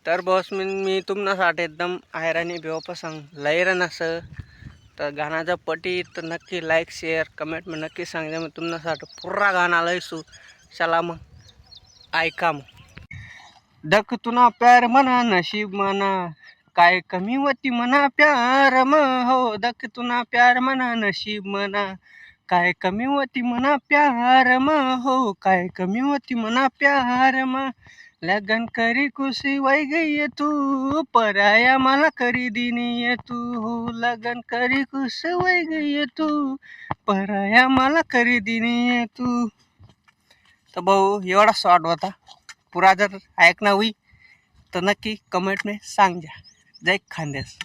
तर बॉस मी तुमच्यासाठी एकदम आयराणी बेवपसंग लैरन असं तर गाण्याचा पटी तर नक्की लाईक शेअर कमेंट में नक्की सांगा. मी तुमच्यासाठी पुरा गाणं लयसू. चला मग ऐका मग. दक तुना प्यार म्हणा नशीब म्हणा काय कमी होती म्हणा प्यार म हो. दक तुना प्यार म्हणा नशीब म्हणा काय कमी होती म्हणा प्यार म हो. काय कमी होती म्हणा प्यार म लगन करी खुशी वै गई तू पराया मला करी दिनी तू हो. लगन करी खुश वै गई तू पराया मला करी दिनी तू. तर भाऊ एवढा शॉर्ट होता. पुरा जर ऐकणं होई तर नक्की कमेंट में सांग द्या. जय खानदेश.